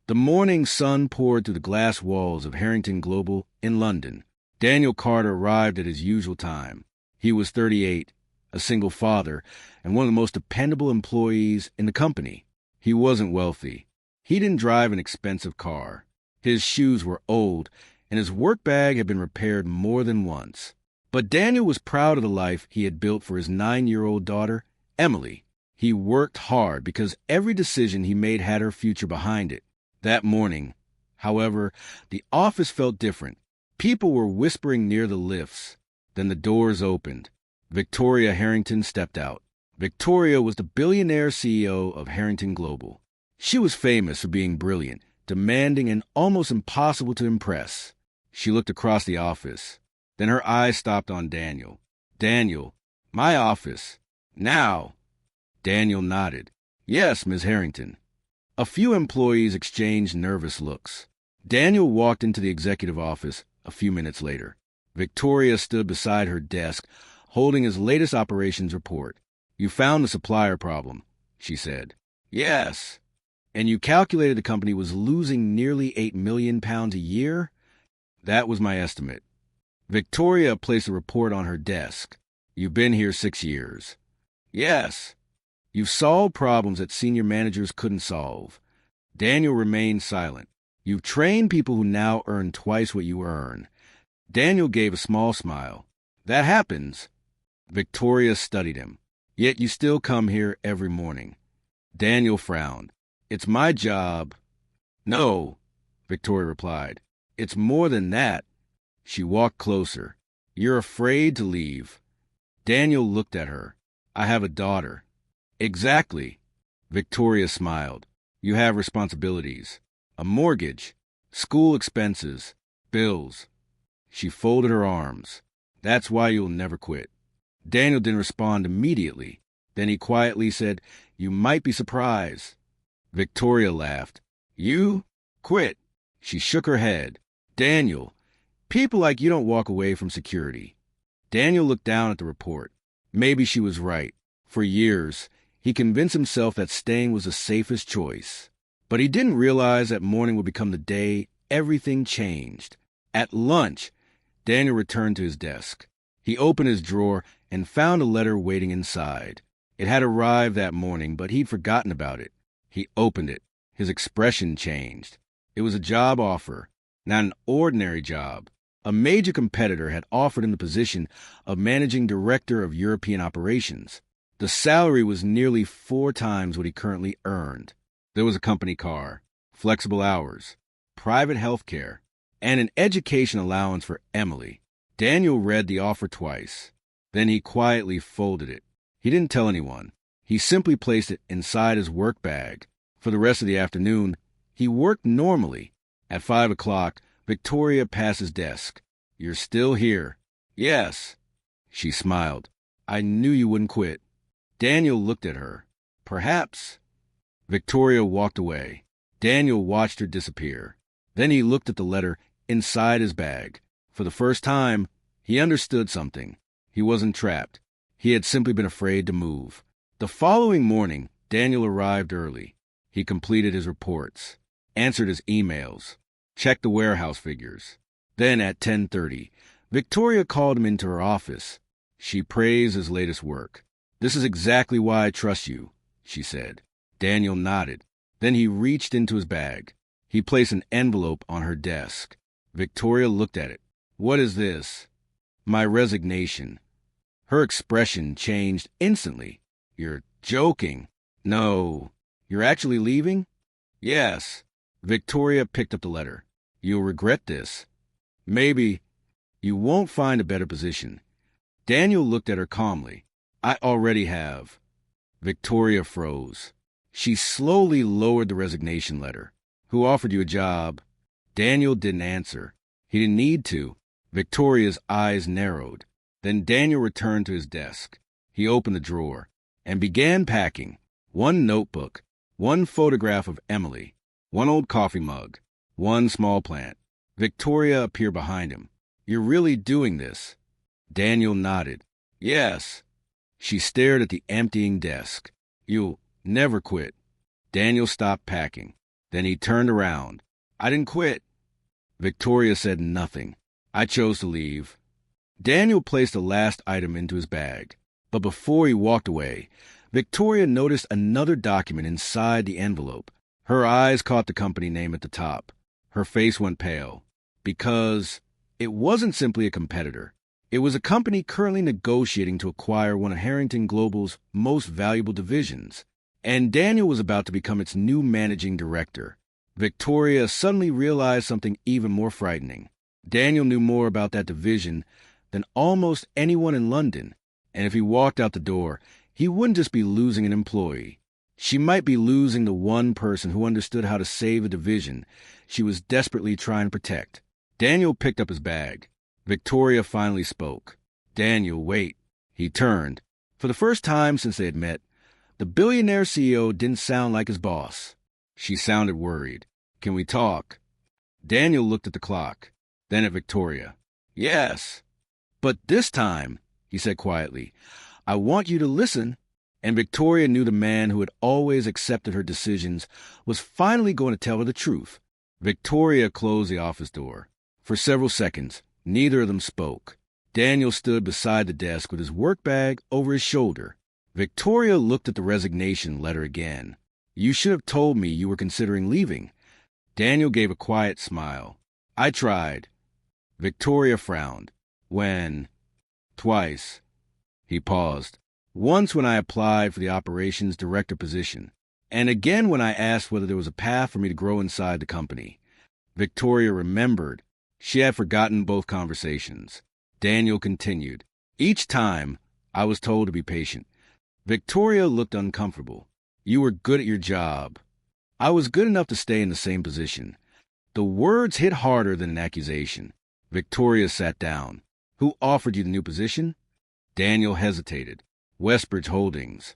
The morning sun poured through the glass walls of Harrington Global in London. Daniel Carter arrived at his usual time. He was 38, a single father, and one of the most dependable employees in the company. He wasn't wealthy. He didn't drive an expensive car. His shoes were old, and his work bag had been repaired more than once. But Daniel was proud of the life he had built for his 9-year-old daughter, Emily. He worked hard because every decision he made had her future behind it. That morning, however, the office felt different. People were whispering near the lifts. Then the doors opened. Victoria Harrington stepped out. Victoria was the billionaire CEO of Harrington Global. She was famous for being brilliant, demanding, and almost impossible to impress. She looked across the office. Then her eyes stopped on Daniel. "Daniel, my office. Now." Daniel nodded. "Yes, Ms. Harrington." A few employees exchanged nervous looks. Daniel walked into the executive office a few minutes later. Victoria stood beside her desk, holding his latest operations report. "You found the supplier problem," she said. "Yes." "And you calculated the company was losing nearly £8 million a year?" "That was my estimate." Victoria placed the report on her desk. "You've been here 6 years." "Yes." "You've solved problems that senior managers couldn't solve." Daniel remained silent. "You've trained people who now earn twice what you earn." Daniel gave a small smile. "That happens." Victoria studied him. "Yet you still come here every morning." Daniel frowned. "It's my job." "No," Victoria replied. "It's more than that." She walked closer. "You're afraid to leave." Daniel looked at her. "I have a daughter." "Exactly." Victoria smiled. "You have responsibilities. A mortgage, school expenses, bills." She folded her arms. "That's why you'll never quit." Daniel didn't respond immediately. Then he quietly said, "You might be surprised." Victoria laughed. "You? Quit?" She shook her head. "Daniel, people like you don't walk away from security." Daniel looked down at the report. Maybe she was right. For years, he convinced himself that staying was the safest choice. But he didn't realize that morning would become the day everything changed. At lunch, Daniel returned to his desk. He opened his drawer and found a letter waiting inside. It had arrived that morning, but he'd forgotten about it. He opened it. His expression changed. It was a job offer, not an ordinary job. A major competitor had offered him the position of managing director of European operations. The salary was nearly 4 times what he currently earned. There was a company car, flexible hours, private health care, and an education allowance for Emily. Daniel read the offer twice. Then he quietly folded it. He didn't tell anyone. He simply placed it inside his work bag. For the rest of the afternoon, he worked normally. At 5 o'clock, Victoria passed his desk. "You're still here." "Yes." She smiled. "I knew you wouldn't quit." Daniel looked at her. "Perhaps." Victoria walked away. Daniel watched her disappear. Then he looked at the letter inside his bag. For the first time, he understood something. He wasn't trapped. He had simply been afraid to move. The following morning, Daniel arrived early. He completed his reports, answered his emails, checked the warehouse figures. Then at 10:30, Victoria called him into her office. She praised his latest work. "This is exactly why I trust you," she said. Daniel nodded. Then he reached into his bag. He placed an envelope on her desk. Victoria looked at it. "What is this?" "My resignation." Her expression changed instantly. "You're joking." "No." "You're actually leaving?" "Yes." Victoria picked up the letter. "You'll regret this." "Maybe." "You won't find a better position." Daniel looked at her calmly. "I already have." Victoria froze. She slowly lowered the resignation letter. "Who offered you a job?" Daniel didn't answer. He didn't need to. Victoria's eyes narrowed. Then Daniel returned to his desk. He opened the drawer and began packing. 1 notebook, 1 photograph of Emily, 1 old coffee mug, 1 small plant. Victoria appeared behind him. "You're really doing this?" Daniel nodded. "Yes." She stared at the emptying desk. "You'll never quit." Daniel stopped packing. Then he turned around. I didn't quit. Victoria said nothing. I chose to leave. Daniel placed the last item into his bag. But before he walked away, Victoria noticed another document inside the envelope. Her eyes caught the company name at the top. Her face went pale. Because it wasn't simply a competitor. It was a company currently negotiating to acquire one of Harrington Global's most valuable divisions. And Daniel was about to become its new managing director. Victoria suddenly realized something even more frightening. Daniel knew more about that division than almost anyone in London. And if he walked out the door, he wouldn't just be losing an employee. She might be losing the one person who understood how to save a division she was desperately trying to protect. Daniel picked up his bag. Victoria finally spoke. Daniel, wait. He turned. For the first time since they had met, the billionaire CEO didn't sound like his boss. She sounded worried. Can we talk? Daniel looked at the clock, then at Victoria. Yes. But this time, he said quietly, I want you to listen. And Victoria knew the man who had always accepted her decisions was finally going to tell her the truth. Victoria closed the office door. For several seconds, neither of them spoke. Daniel stood beside the desk with his work bag over his shoulder. Victoria looked at the resignation letter again. You should have told me you were considering leaving. Daniel gave a quiet smile. I tried. Victoria frowned. When? Twice. He paused. Once when I applied for the operations director position, and again when I asked whether there was a path for me to grow inside the company. Victoria remembered. She had forgotten both conversations. Daniel continued. Each time, I was told to be patient. Victoria looked uncomfortable. You were good at your job. I was good enough to stay in the same position. The words hit harder than an accusation. Victoria sat down. Who offered you the new position? Daniel hesitated. Westbridge Holdings.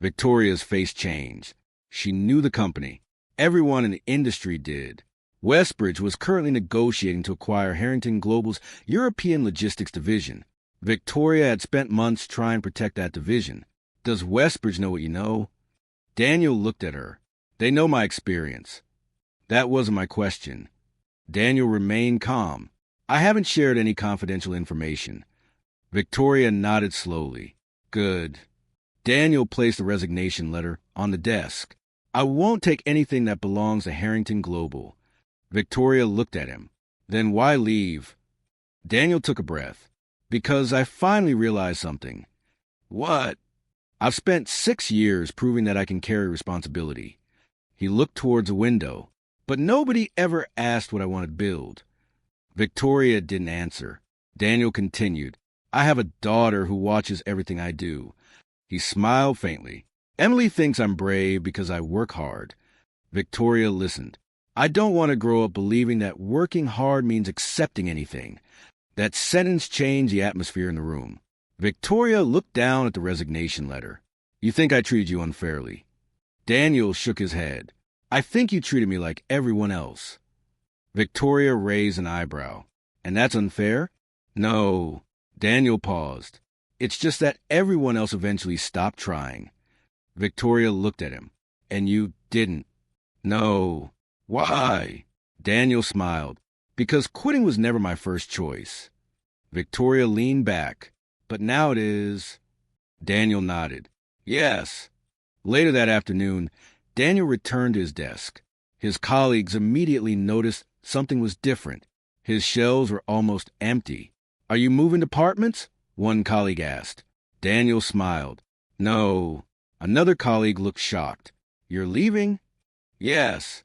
Victoria's face changed. She knew the company. Everyone in the industry did. Westbridge was currently negotiating to acquire Harrington Global's European logistics division. Victoria had spent months trying to protect that division. Does Westbridge know what you know? Daniel looked at her. They know my experience. That wasn't my question. Daniel remained calm. I haven't shared any confidential information. Victoria nodded slowly. Good. Daniel placed the resignation letter on the desk. I won't take anything that belongs to Harrington Global. Victoria looked at him. Then why leave? Daniel took a breath. Because I finally realized something. What? I've spent 6 years proving that I can carry responsibility. He looked towards a window. But nobody ever asked what I wanted to build. Victoria didn't answer. Daniel continued. I have a daughter who watches everything I do. He smiled faintly. Emily thinks I'm brave because I work hard. Victoria listened. I don't want to grow up believing that working hard means accepting anything. That sentence changed the atmosphere in the room. Victoria looked down at the resignation letter. You think I treated you unfairly? Daniel shook his head. I think you treated me like everyone else. Victoria raised an eyebrow. And that's unfair? No. Daniel paused. It's just that everyone else eventually stopped trying. Victoria looked at him. And you didn't? No. Why? Daniel smiled. Because quitting was never my first choice. Victoria leaned back. But now it is. Daniel nodded. Yes. Later that afternoon, Daniel returned to his desk. His colleagues immediately noticed something was different. His shelves were almost empty. Are you moving departments? One colleague asked. Daniel smiled. No. Another colleague looked shocked. You're leaving? Yes.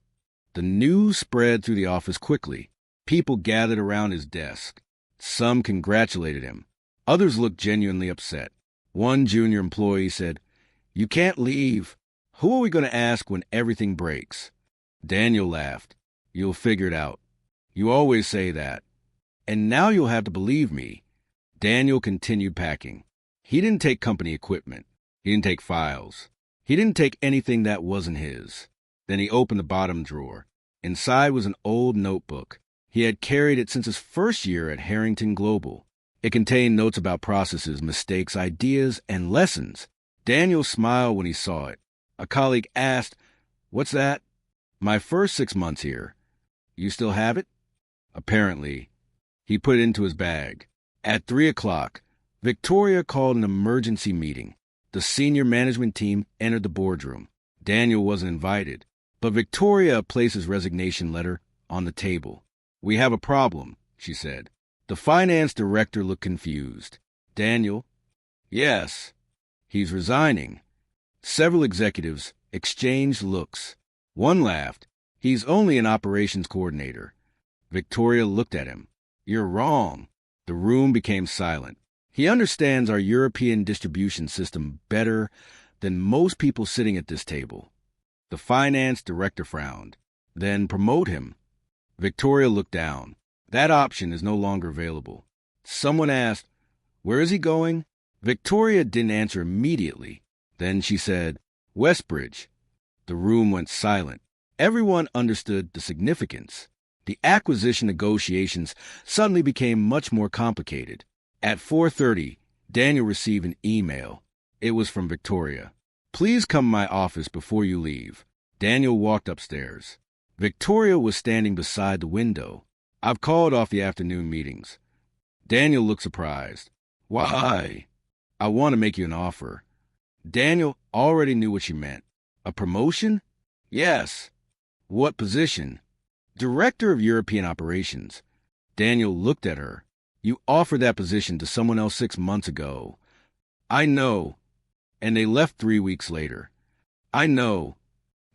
The news spread through the office quickly. People gathered around his desk. Some congratulated him. Others looked genuinely upset. One junior employee said, You can't leave. Who are we going to ask when everything breaks? Daniel laughed. You'll figure it out. You always say that. And now you'll have to believe me. Daniel continued packing. He didn't take company equipment. He didn't take files. He didn't take anything that wasn't his. Then he opened the bottom drawer. Inside was an old notebook. He had carried it since his first year at Harrington Global. It contained notes about processes, mistakes, ideas, and lessons. Daniel smiled when he saw it. A colleague asked, What's that? My first 6 months here. You still have it? Apparently. He put it into his bag. At 3 o'clock, Victoria called an emergency meeting. The senior management team entered the boardroom. Daniel wasn't invited, but Victoria placed his resignation letter on the table. We have a problem, she said. The finance director looked confused. Daniel? Yes. He's resigning. Several executives exchanged looks. One laughed. He's only an operations coordinator. Victoria looked at him. You're wrong. The room became silent. He understands our European distribution system better than most people sitting at this table. The finance director frowned. Then promote him. Victoria looked down. That option is no longer available. Someone asked, Where is he going? Victoria didn't answer immediately. Then she said, Westbridge. The room went silent. Everyone understood the significance. The acquisition negotiations suddenly became much more complicated. At 4:30, Daniel received an email. It was from Victoria. Please come to my office before you leave. Daniel walked upstairs. Victoria was standing beside the window. I've called off the afternoon meetings. Daniel looked surprised. Why? I want to make you an offer. Daniel already knew what she meant. A promotion? Yes. What position? Director of European Operations. Daniel looked at her. You offered that position to someone else 6 months ago. I know. And they left 3 weeks later. I know.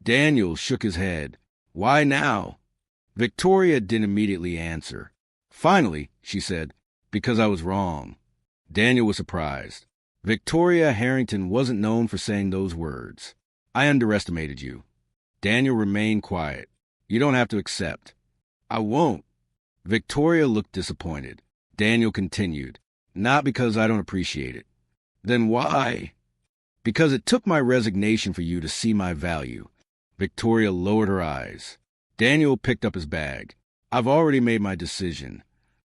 Daniel shook his head. Why now? Victoria didn't immediately answer. Finally, she said, Because I was wrong. Daniel was surprised. Victoria Harrington wasn't known for saying those words. I underestimated you. Daniel remained quiet. You don't have to accept. I won't. Victoria looked disappointed. Daniel continued. Not because I don't appreciate it. Then why? Because it took my resignation for you to see my value. Victoria lowered her eyes. Daniel picked up his bag. I've already made my decision.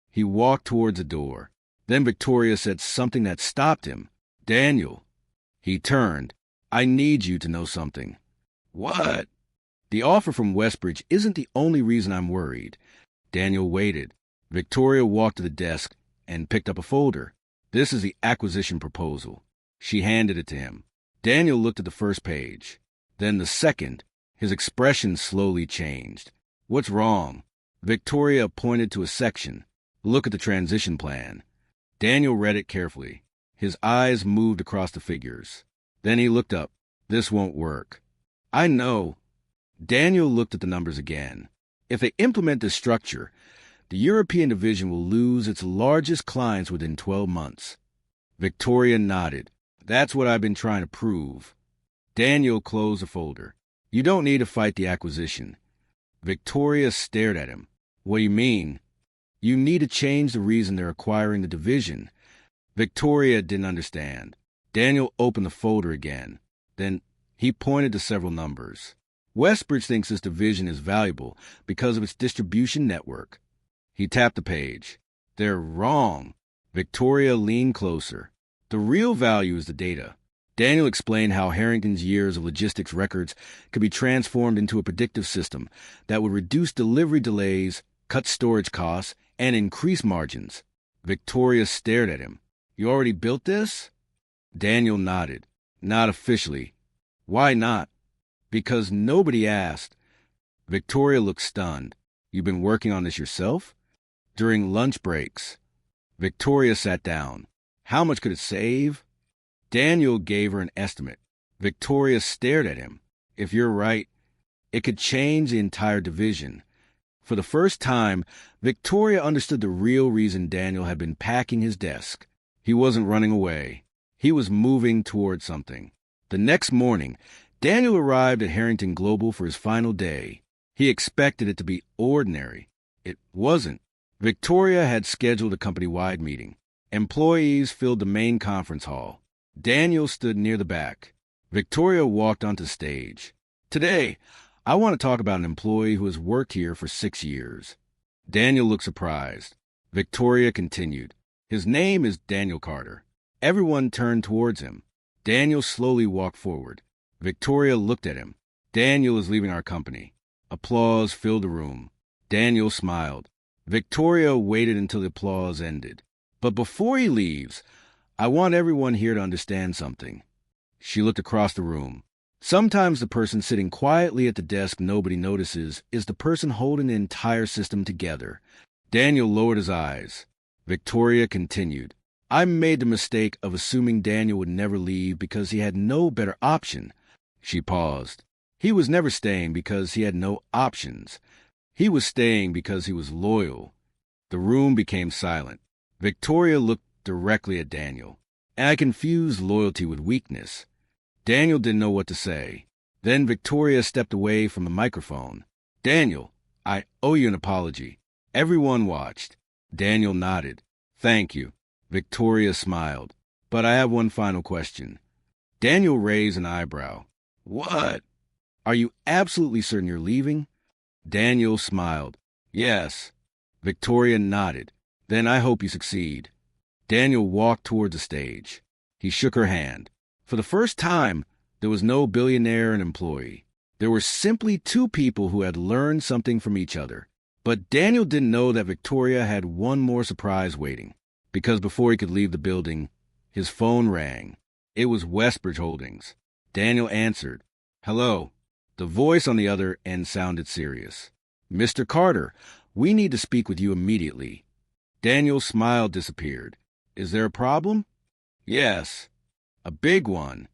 He walked towards the door. Then Victoria said something that stopped him. Daniel. He turned. I need you to know something. What? The offer from Westbridge isn't the only reason I'm worried. Daniel waited. Victoria walked to the desk and picked up a folder. This is the acquisition proposal. She handed it to him. Daniel looked at the first page. Then the second. His expression slowly changed. What's wrong? Victoria pointed to a section. Look at the transition plan. Daniel read it carefully. His eyes moved across the figures. Then he looked up. This won't work. I know. Daniel looked at the numbers again. If they implement this structure, the European division will lose its largest clients within 12 months. Victoria nodded. That's what I've been trying to prove. Daniel closed the folder. You don't need to fight the acquisition. Victoria stared at him. What do you mean? You need to change the reason they're acquiring the division. Victoria didn't understand. Daniel opened the folder again. Then he pointed to several numbers. Westbridge thinks this division is valuable because of its distribution network. He tapped the page. They're wrong. Victoria leaned closer. The real value is the data. Daniel explained how Harrington's years of logistics records could be transformed into a predictive system that would reduce delivery delays, cut storage costs, and increase margins. Victoria stared at him. You already built this? Daniel nodded. Not officially. Why not? Because nobody asked. Victoria looked stunned. You've been working on this yourself? During lunch breaks. Victoria sat down. How much could it save? Daniel gave her an estimate. Victoria stared at him. If you're right, it could change the entire division. For the first time, Victoria understood the real reason Daniel had been packing his desk. He wasn't running away. He was moving toward something. The next morning, Daniel arrived at Harrington Global for his final day. He expected it to be ordinary. It wasn't. Victoria had scheduled a company-wide meeting. Employees filled the main conference hall. Daniel stood near the back. Victoria walked onto the stage. Today, I want to talk about an employee who has worked here for 6 years. Daniel looked surprised. Victoria continued. His name is Daniel Carter. Everyone turned towards him. Daniel slowly walked forward. Victoria looked at him. Daniel is leaving our company. Applause filled the room. Daniel smiled. Victoria waited until the applause ended. But before he leaves, I want everyone here to understand something. She looked across the room. Sometimes the person sitting quietly at the desk nobody notices is the person holding the entire system together. Daniel lowered his eyes. Victoria continued. I made the mistake of assuming Daniel would never leave because he had no better option. She paused. He was never staying because he had no options. He was staying because he was loyal. The room became silent. Victoria looked directly at Daniel, and I confused loyalty with weakness. Daniel didn't know what to say. Then Victoria stepped away from the microphone. Daniel, I owe you an apology. Everyone watched. Daniel nodded. Thank you. Victoria smiled. But I have one final question. Daniel raised an eyebrow. What? Are you absolutely certain you're leaving? Daniel smiled. Yes. Victoria nodded. Then I hope you succeed. Daniel walked toward the stage. He shook her hand. For the first time, there was no billionaire and employee. There were simply two people who had learned something from each other. But Daniel didn't know that Victoria had one more surprise waiting. Because before he could leave the building, his phone rang. It was Westbridge Holdings. Daniel answered. Hello. The voice on the other end sounded serious. Mr. Carter, we need to speak with you immediately. Daniel's smile disappeared. Is there a problem? Yes. A big one.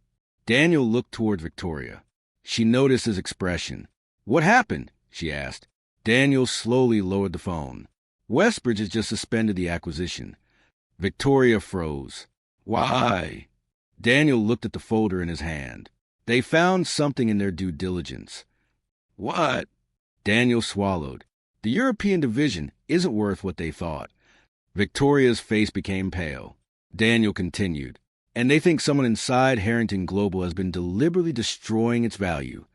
Daniel looked toward Victoria. She noticed his expression. What happened? She asked. Daniel slowly lowered the phone. Westbridge has just suspended the acquisition. Victoria froze. Why? Daniel looked at the folder in his hand. They found something in their due diligence. What? Daniel swallowed. The European division isn't worth what they thought. Victoria's face became pale. Daniel continued. And they think someone inside Harrington Global has been deliberately destroying its value.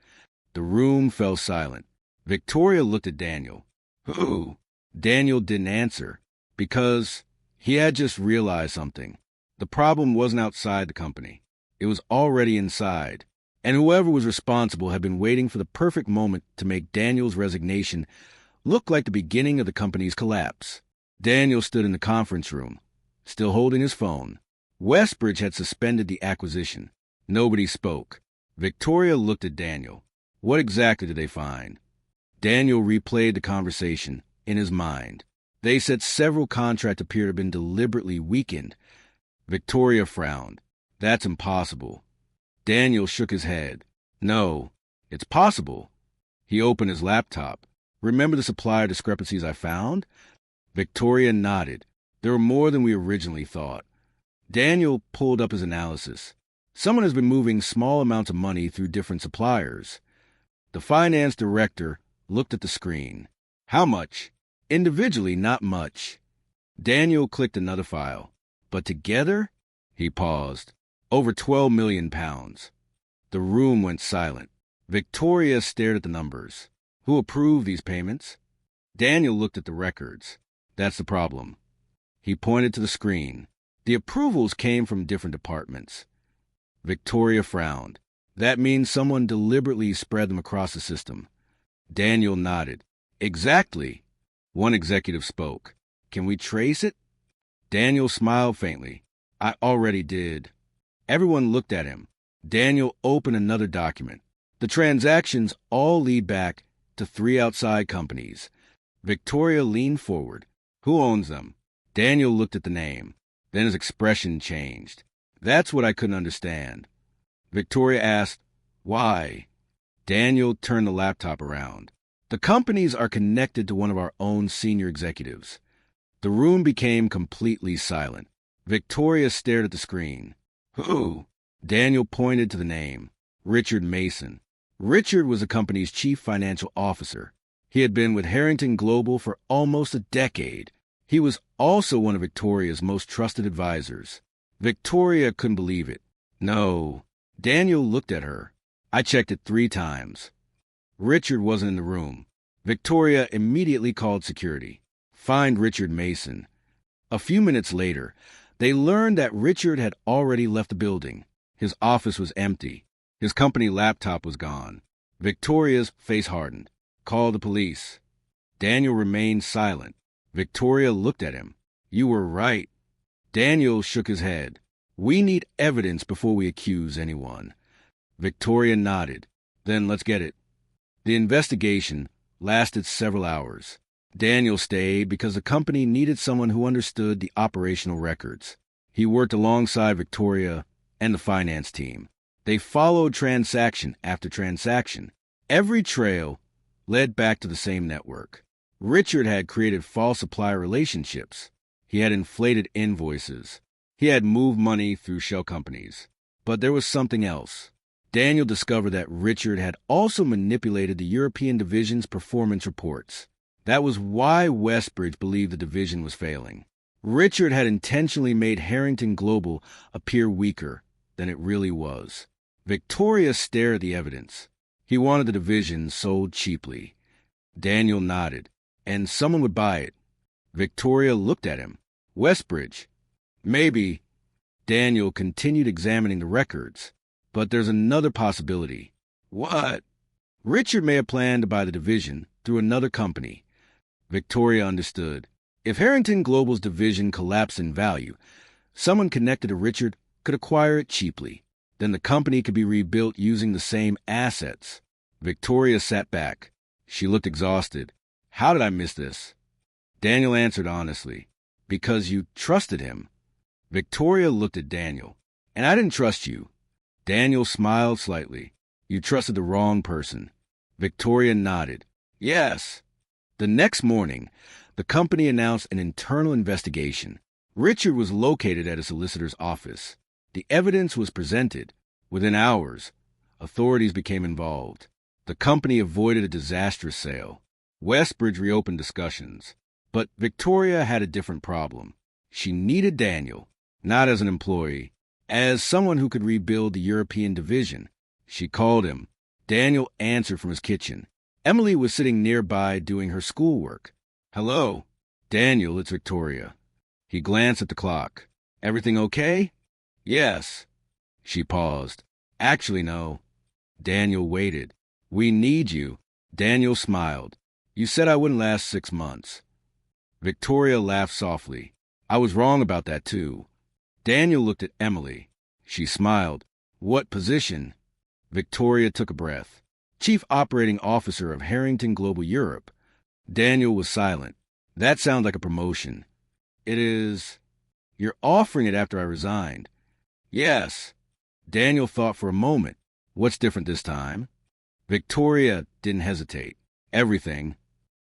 The room fell silent. Victoria looked at Daniel. Who? Daniel didn't answer, because he had just realized something. The problem wasn't outside the company. It was already inside. And whoever was responsible had been waiting for the perfect moment to make Daniel's resignation look like the beginning of the company's collapse. Daniel stood in the conference room, still holding his phone. Westbridge had suspended the acquisition. Nobody spoke. Victoria looked at Daniel. What exactly did they find? Daniel replayed the conversation in his mind. They said several contracts appear to have been deliberately weakened. Victoria frowned. That's impossible. Daniel shook his head. No, it's possible. He opened his laptop. Remember the supplier discrepancies I found? Victoria nodded. There were more than we originally thought. Daniel pulled up his analysis. Someone has been moving small amounts of money through different suppliers. The finance director looked at the screen. How much? Individually, not much. Daniel clicked another file. But together? He paused. Over 12 million pounds. The room went silent. Victoria stared at the numbers. Who approved these payments? Daniel looked at the records. That's the problem. He pointed to the screen. The approvals came from different departments. Victoria frowned. That means someone deliberately spread them across the system. Daniel nodded. Exactly. One executive spoke. Can we trace it? Daniel smiled faintly. I already did. Everyone looked at him. Daniel opened another document. The transactions all lead back to 3 outside companies. Victoria leaned forward. Who owns them? Daniel looked at the name. Then his expression changed. That's what I couldn't understand. Victoria asked, why? Daniel turned the laptop around. The companies are connected to one of our own senior executives. The room became completely silent. Victoria stared at the screen. Who? Daniel pointed to the name. Richard Mason. Richard was the company's chief financial officer. He had been with Harrington Global for almost a decade. He was also one of Victoria's most trusted advisors. Victoria couldn't believe it. No. Daniel looked at her. I checked it 3 times. Richard wasn't in the room. Victoria immediately called security. Find Richard Mason. A few minutes later, they learned that Richard had already left the building. His office was empty. His company laptop was gone. Victoria's face hardened. Call the police. Daniel remained silent. Victoria looked at him. You were right. Daniel shook his head. We need evidence before we accuse anyone. Victoria nodded. Then let's get it. The investigation lasted several hours. Daniel stayed because the company needed someone who understood the operational records. He worked alongside Victoria and the finance team. They followed transaction after transaction. Every trail led back to the same network. Richard had created false supplier relationships. He had inflated invoices. He had moved money through shell companies. But there was something else. Daniel discovered that Richard had also manipulated the European division's performance reports. That was why Westbridge believed the division was failing. Richard had intentionally made Harrington Global appear weaker than it really was. Victoria stared at the evidence. He wanted the division sold cheaply. Daniel nodded, and someone would buy it. Victoria looked at him. Westbridge. Maybe. Daniel continued examining the records. But there's another possibility. What? Richard may have planned to buy the division through another company. Victoria understood. If Harrington Global's division collapsed in value, someone connected to Richard could acquire it cheaply. Then the company could be rebuilt using the same assets. Victoria sat back. She looked exhausted. How did I miss this? Daniel answered honestly. Because you trusted him. Victoria looked at Daniel. And I didn't trust you. Daniel smiled slightly. You trusted the wrong person. Victoria nodded. Yes. The next morning, the company announced an internal investigation. Richard was located at a solicitor's office. The evidence was presented. Within hours, authorities became involved. The company avoided a disastrous sale. Westbridge reopened discussions. But Victoria had a different problem. She needed Daniel, not as an employee, as someone who could rebuild the European division. She called him. Daniel answered from his kitchen. Emily was sitting nearby doing her schoolwork. Hello. Daniel, it's Victoria. He glanced at the clock. Everything okay? Yes. She paused. Actually, no. Daniel waited. We need you. Daniel smiled. You said I wouldn't last 6 months. Victoria laughed softly. I was wrong about that, too. Daniel looked at Emily. She smiled. What position? Victoria took a breath. Chief Operating Officer of Harrington Global Europe. Daniel was silent. That sounds like a promotion. It is. You're offering it after I resigned. Yes. Daniel thought for a moment. What's different this time? Victoria didn't hesitate. Everything.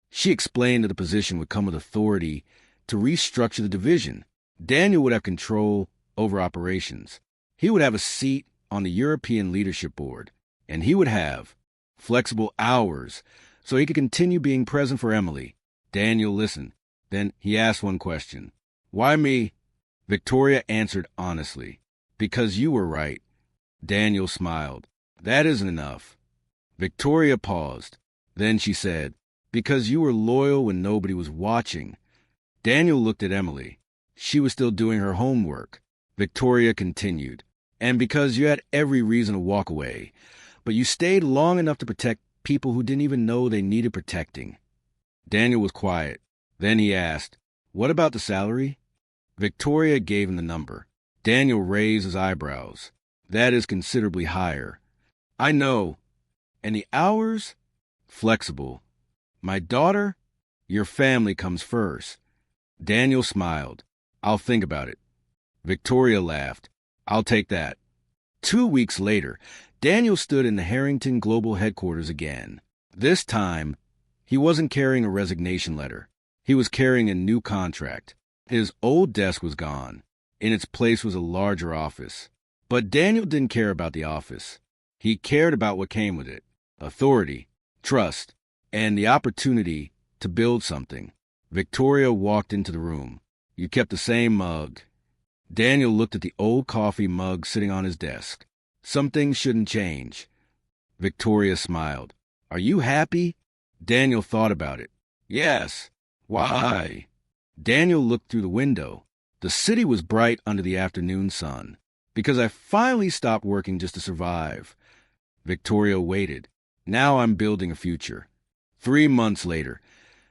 She explained that the position would come with authority to restructure the division. Daniel would have control over operations. He would have a seat on the European Leadership Board, and he would have flexible hours so he could continue being present for Emily. Daniel listened. Then he asked one question. Why me? Victoria answered honestly. Because you were right. Daniel smiled. That isn't enough. Victoria paused. Then she said, because you were loyal when nobody was watching. Daniel looked at Emily. She was still doing her homework. Victoria continued. And because you had every reason to walk away, but you stayed long enough to protect people who didn't even know they needed protecting. Daniel was quiet. Then he asked, what about the salary? Victoria gave him the number. Daniel raised his eyebrows. That is considerably higher. I know. And the hours? Flexible. My daughter? Your family comes first. Daniel smiled. I'll think about it. Victoria laughed. I'll take that. 2 weeks later, Daniel stood in the Harrington Global headquarters again. This time, he wasn't carrying a resignation letter. He was carrying a new contract. His old desk was gone. In its place was a larger office. But Daniel didn't care about the office. He cared about what came with it. Authority, trust, and the opportunity to build something. Victoria walked into the room. You kept the same mug. Daniel looked at the old coffee mug sitting on his desk. Some things shouldn't change. Victoria smiled. Are you happy? Daniel thought about it. Yes. Why? Daniel looked through the window. The city was bright under the afternoon sun. Because I finally stopped working just to survive. Victoria waited. Now I'm building a future. 3 months later,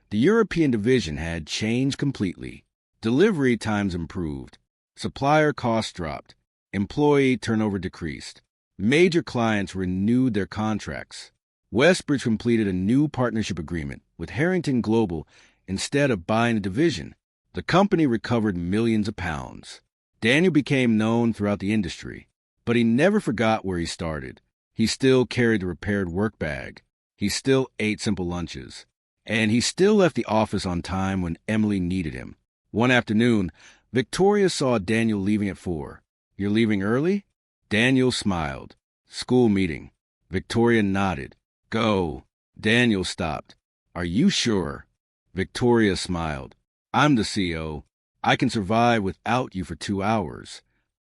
the European division had changed completely. Delivery times improved. Supplier costs dropped. Employee turnover decreased. Major clients renewed their contracts. Westbridge completed a new partnership agreement with Harrington Global instead of buying a division. The company recovered millions of pounds. Daniel became known throughout the industry, but he never forgot where he started. He still carried the repaired work bag. He still ate simple lunches. And he still left the office on time when Emily needed him. One afternoon, Victoria saw Daniel leaving at 4. "You're leaving early?" Daniel smiled. "School meeting." Victoria nodded. "Go." Daniel stopped. "Are you sure?" Victoria smiled. "I'm the CEO. I can survive without you for 2 hours."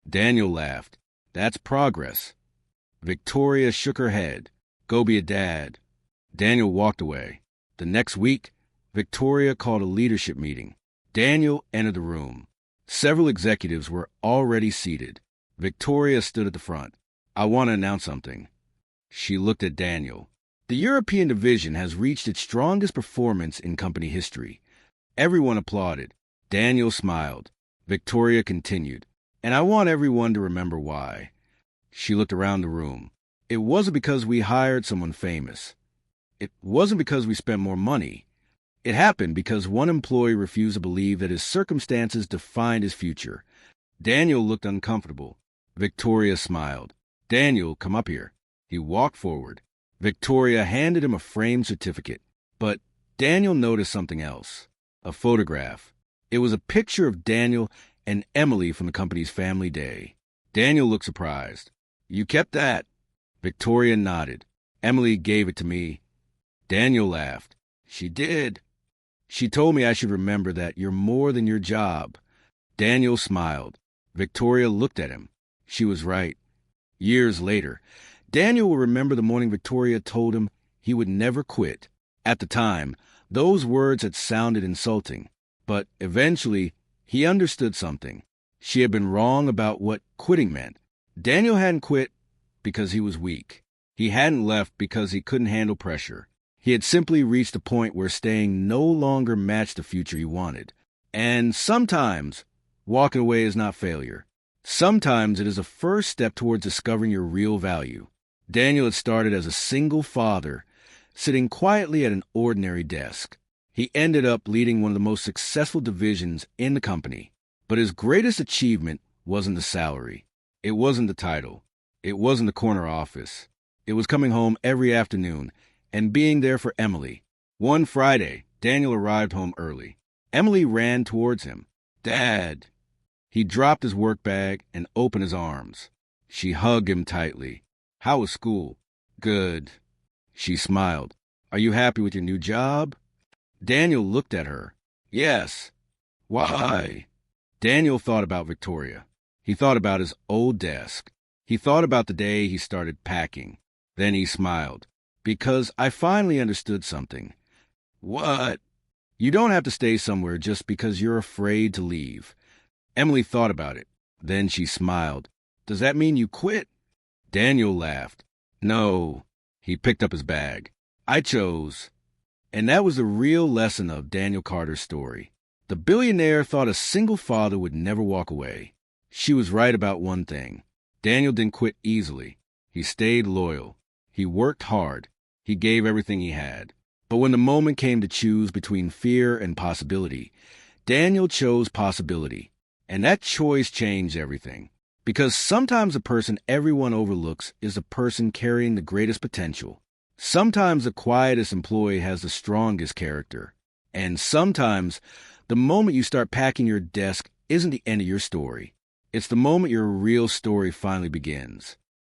Daniel laughed. "That's progress." Victoria shook her head. "Go be a dad." Daniel walked away. The next week, Victoria called a leadership meeting. Daniel entered the room. Several executives were already seated. Victoria stood at the front. "I want to announce something." She looked at Daniel. "The European division has reached its strongest performance in company history." Everyone applauded. Daniel smiled. Victoria continued, "And I want everyone to remember why." She looked around the room. "It wasn't because we hired someone famous. It wasn't because we spent more money. It happened because one employee refused to believe that his circumstances defined his future." Daniel looked uncomfortable. Victoria smiled. "Daniel, come up here." He walked forward. Victoria handed him a framed certificate. But Daniel noticed something else. A photograph. It was a picture of Daniel and Emily from the company's family day. Daniel looked surprised. "You kept that?" Victoria nodded. "Emily gave it to me." Daniel laughed. "She did. She told me I should remember that you're more than your job." Daniel smiled. Victoria looked at him. She was right. Years later, Daniel will remember the morning Victoria told him he would never quit. At the time, those words had sounded insulting, but eventually he understood something. She had been wrong about what quitting meant. Daniel hadn't quit because he was weak. He hadn't left because he couldn't handle pressure. He had simply reached a point where staying no longer matched the future he wanted. And sometimes, walking away is not failure. Sometimes it is a first step towards discovering your real value. Daniel had started as a single father, sitting quietly at an ordinary desk. He ended up leading one of the most successful divisions in the company. But his greatest achievement wasn't the salary. It wasn't the title. It wasn't the corner office. It was coming home every afternoon and being there for Emily. One Friday, Daniel arrived home early. Emily ran towards him. "Dad." He dropped his work bag and opened his arms. She hugged him tightly. "How was school?" "Good." She smiled. "Are you happy with your new job?" Daniel looked at her. "Yes." "Why?" Daniel thought about Victoria. He thought about his old desk. He thought about the day he started packing. Then he smiled. "Because I finally understood something." "What?" "You don't have to stay somewhere just because you're afraid to leave." Emily thought about it. Then she smiled. "Does that mean you quit?" Daniel laughed. "No." He picked up his bag. "I chose." And that was the real lesson of Daniel Carter's story. The billionaire thought a single father would never walk away. She was right about one thing. Daniel didn't quit easily. He stayed loyal. He worked hard. He gave everything he had. But when the moment came to choose between fear and possibility, Daniel chose possibility. And that choice changed everything. Because sometimes the person everyone overlooks is the person carrying the greatest potential. Sometimes the quietest employee has the strongest character. And sometimes the moment you start packing your desk isn't the end of your story. It's the moment your real story finally begins.